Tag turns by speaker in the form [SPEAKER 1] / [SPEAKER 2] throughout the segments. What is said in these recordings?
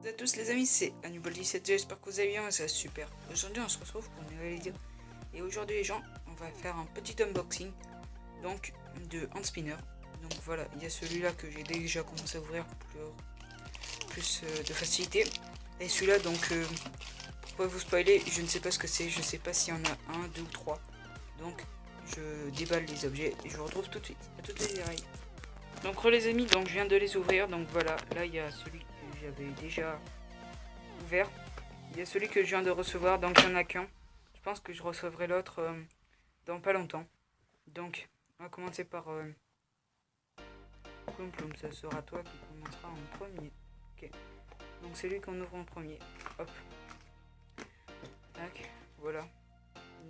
[SPEAKER 1] Salut à tous les amis, c'est Anubal17, j'espère que vous allez bien, c'est super. Aujourd'hui on se retrouve pour une nouvelle vidéo. Et aujourd'hui les gens, on va faire un petit unboxing donc de hand spinner. Donc voilà, il y a celui-là que j'ai déjà commencé à ouvrir pour plus de facilité. Et celui-là donc, pour pas vous spoiler, je ne sais pas ce que c'est, je sais pas s'il y en a un, deux ou trois. Donc je déballe les objets et je vous retrouve tout de suite. À toutes les oreilles. Donc les amis, donc je viens de les ouvrir, donc voilà, là il y a celui que j'avais déjà ouvert. Il y a celui que je viens de recevoir, donc il n'y en a qu'un. Je pense que je recevrai l'autre dans pas longtemps. Donc on va commencer par Ploum Ploum, ça sera toi qui commencera en premier. Ok, donc c'est lui qu'on ouvre en premier. Hop, tac, voilà.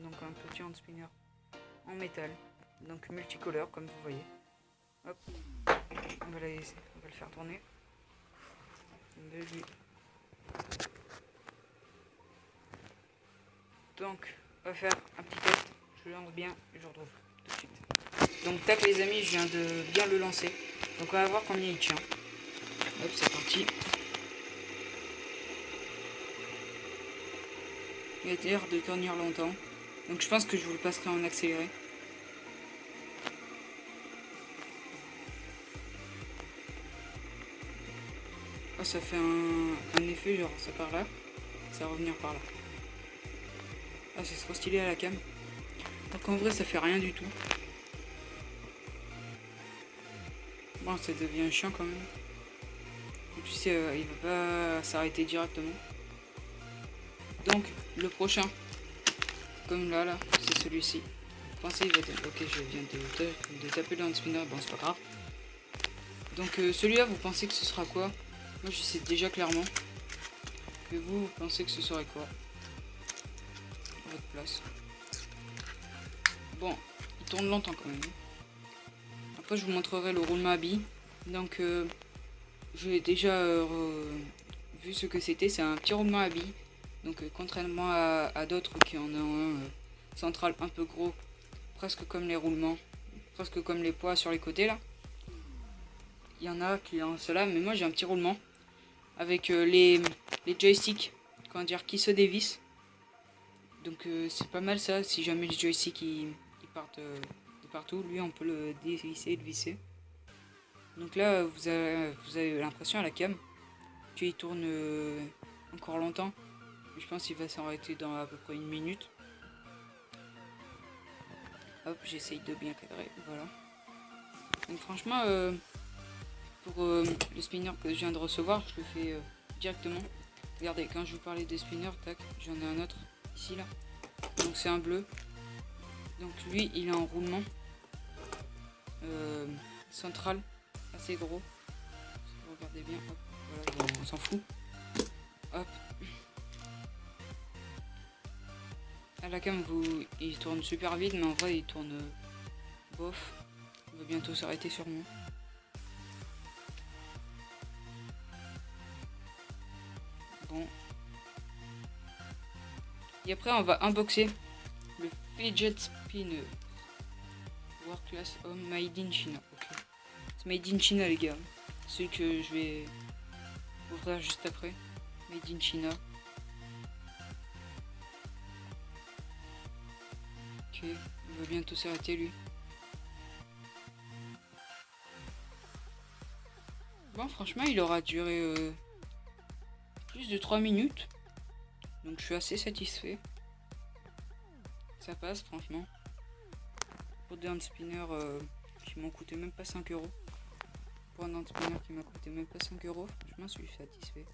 [SPEAKER 1] Donc un petit hand spinner en métal, donc multicolore comme vous voyez. Hop, on va le faire tourner. Donc, on va faire un petit test. Je lance bien et je vous retrouve tout de suite. Donc, tac les amis, je viens de bien le lancer. Donc, on va voir combien il tient. Hop, c'est parti. Il a l'air de tenir longtemps. Donc, je pense que je vous le passerai en accéléré. Oh, ça fait un effet, genre ça part là. Ça va revenir par là. Ah, c'est trop stylé à la cam. Donc, en vrai, ça fait rien du tout. Bon, ça devient chiant quand même. Et puis, il va pas s'arrêter directement. Donc, le prochain, comme là, c'est celui-ci. Pensez, il va être... Ok, je viens de taper le hand spinner, bon, c'est pas grave. Donc, celui-là, vous pensez que ce sera quoi? Moi, je sais déjà clairement. Et vous pensez que ce serait quoi? À votre place. Bon, il tourne longtemps quand même. Après, je vous montrerai le roulement à billes. Donc, j'ai déjà vu ce que c'était. C'est un petit roulement à billes. Donc, contrairement à d'autres qui en ont un central un peu gros, presque comme les roulements, presque comme les poids sur les côtés là. Il y en a qui ont cela, mais moi j'ai un petit roulement avec les joysticks, comment dire, qui se dévissent. Donc c'est pas mal ça. Si jamais les joysticks ils partent de partout, lui on peut le dévisser et le visser. Donc là vous avez l'impression à la cam qu'il tourne encore longtemps. Je pense qu'il va s'arrêter dans à peu près une minute. Hop, j'essaye de bien cadrer, voilà. Donc franchement, pour le spinner que je viens de recevoir, je le fais directement. Regardez, quand je vous parlais des spinners, tac, j'en ai un autre ici là. Donc c'est un bleu. Donc lui, il a un roulement central assez gros. Si vous regardez bien, hop, voilà, on s'en fout. Hop. À la cam, il tourne super vite, mais en vrai, il tourne bof. Il va bientôt s'arrêter sur moi. Bon. Et après, on va unboxer le Fidget Spinner. World Class Home Made in China. Okay. C'est Made in China, les gars. Celui que je vais ouvrir juste après. Made in China. Ok, il va bientôt s'arrêter lui. Bon, franchement, il aura duré plus de 3 minutes. Donc, je suis assez satisfait. Ça passe, franchement. Pour des hand spinners qui m'ont coûté même pas 5 €. Pour un hand spinner qui m'a coûté même pas 5 €, franchement, je suis satisfait.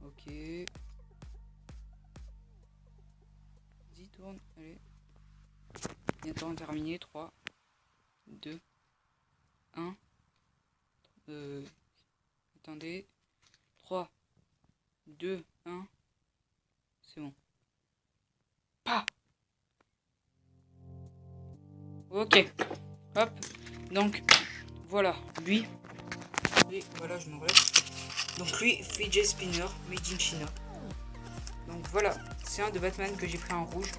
[SPEAKER 1] Ok. Vas-y, tourne, allez. Bientôt terminé. 3, 2, 1. Attendez. 3, 2, 1. C'est bon. Pas. Ok. Hop. Donc, voilà. Lui. Et voilà, je m'enlève. Donc lui, Fidget Spinner, Made in China. Donc voilà, c'est un de Batman que j'ai pris en rouge.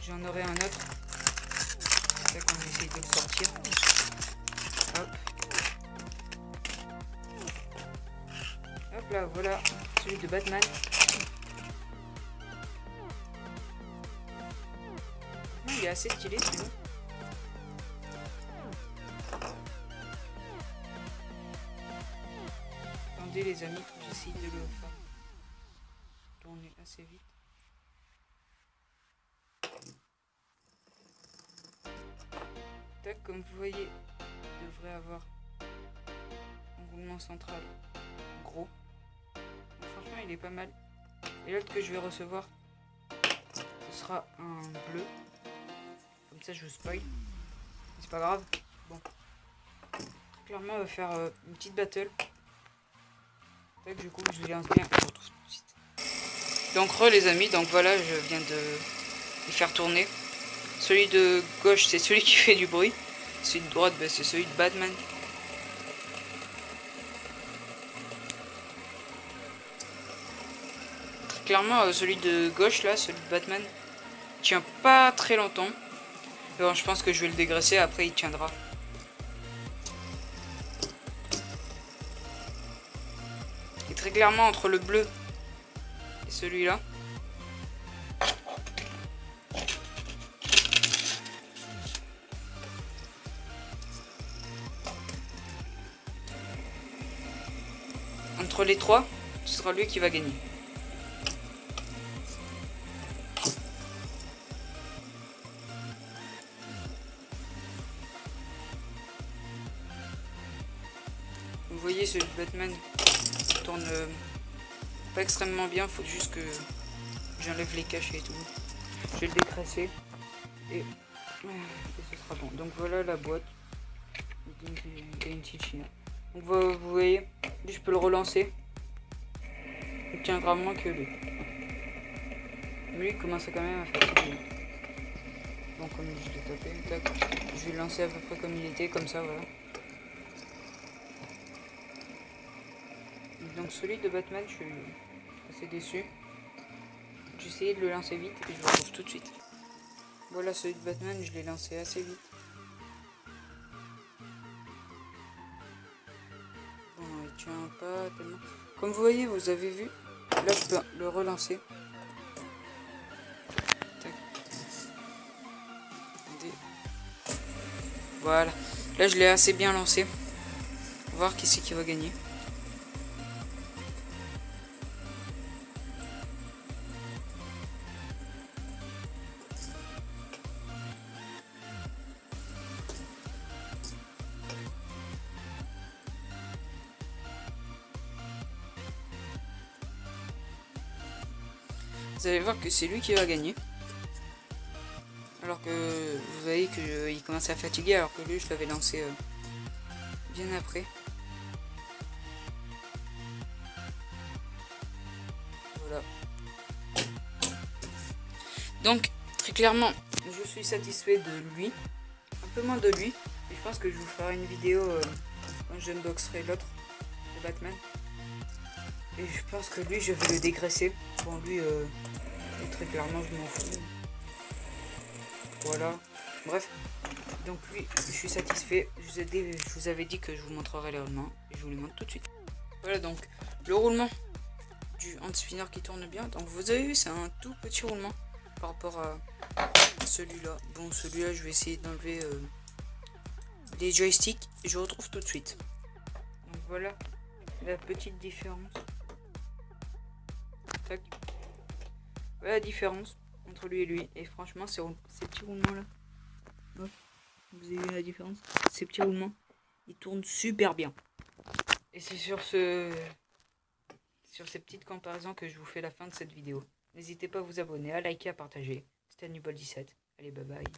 [SPEAKER 1] J'en aurai un autre. C'est ça qu'on essaye de le sortir. Hop. Hop là, voilà, celui de Batman. Il est assez stylé celui-là. Attendez les amis, j'essaye de le faire tourner assez vite. Tac, comme vous voyez, il devrait avoir un roulement central gros. Donc, franchement, il est pas mal. Et l'autre que je vais recevoir, ce sera un bleu. Comme ça, je vous spoil. C'est pas grave. Bon. Clairement, on va faire une petite battle. Tac, du coup, je vous lance bien. On se retrouve tout de suite. Donc, les amis, donc voilà, je viens de les faire tourner. Celui de gauche, c'est celui qui fait du bruit. Celui de droite, c'est celui de Batman. Très clairement, celui de gauche, là, celui de Batman, tient pas très longtemps. Alors, je pense que je vais le dégraisser, après il tiendra. Et très clairement, entre le bleu et celui-là, entre les trois, ce sera lui qui va gagner. Vous voyez, celui de Batman tourne pas extrêmement bien, faut juste que j'enlève les cachets et tout. Je vais le décrasser et ce sera bon. Donc voilà la boîte. Donc vous voyez, lui je peux le relancer. Il tiendra moins que lui. Mais lui il commence quand même à fatiguer. Bon, comme je l'ai tapé, tac, je vais le lancer à peu près comme il était, comme ça, voilà. Donc celui de Batman, je suis assez déçu. J'ai essayé de le lancer vite et je le retrouve tout de suite. Voilà, celui de Batman, je l'ai lancé assez vite. Bon, il tient pas tellement. Comme vous voyez, vous avez vu, là je peux le relancer. Tac. Attendez. Voilà, là je l'ai assez bien lancé. On va voir qui c'est qui va gagner. Vous allez voir que c'est lui qui va gagner. Alors que vous voyez qu'il commence à fatiguer alors que lui je l'avais lancé bien après. Voilà. Donc très clairement je suis satisfait de lui. Un peu moins de lui. Et je pense que je vous ferai une vidéo quand je unboxerai l'autre de Batman. Et je pense que lui je vais le dégraisser. Bon lui très clairement je m'en fous. Voilà. Bref. Donc lui je suis satisfait. Je vous avais dit que je vous montrerai les roulements. Et je vous les montre tout de suite. Voilà donc le roulement du hand spinner qui tourne bien. Donc vous avez vu c'est un tout petit roulement par rapport à celui-là. Bon celui-là je vais essayer d'enlever les joysticks et je retrouve tout de suite. Donc voilà la petite différence. Tac. Voilà la différence entre lui et lui. Et franchement ces petits roulements là. Hop. Vous avez vu la différence? Ces petits roulements ils tournent super bien. Et c'est sur ces petites comparaisons que je vous fais la fin de cette vidéo. N'hésitez pas à vous abonner, à liker, à partager. C'était Nubol17. Allez, bye bye.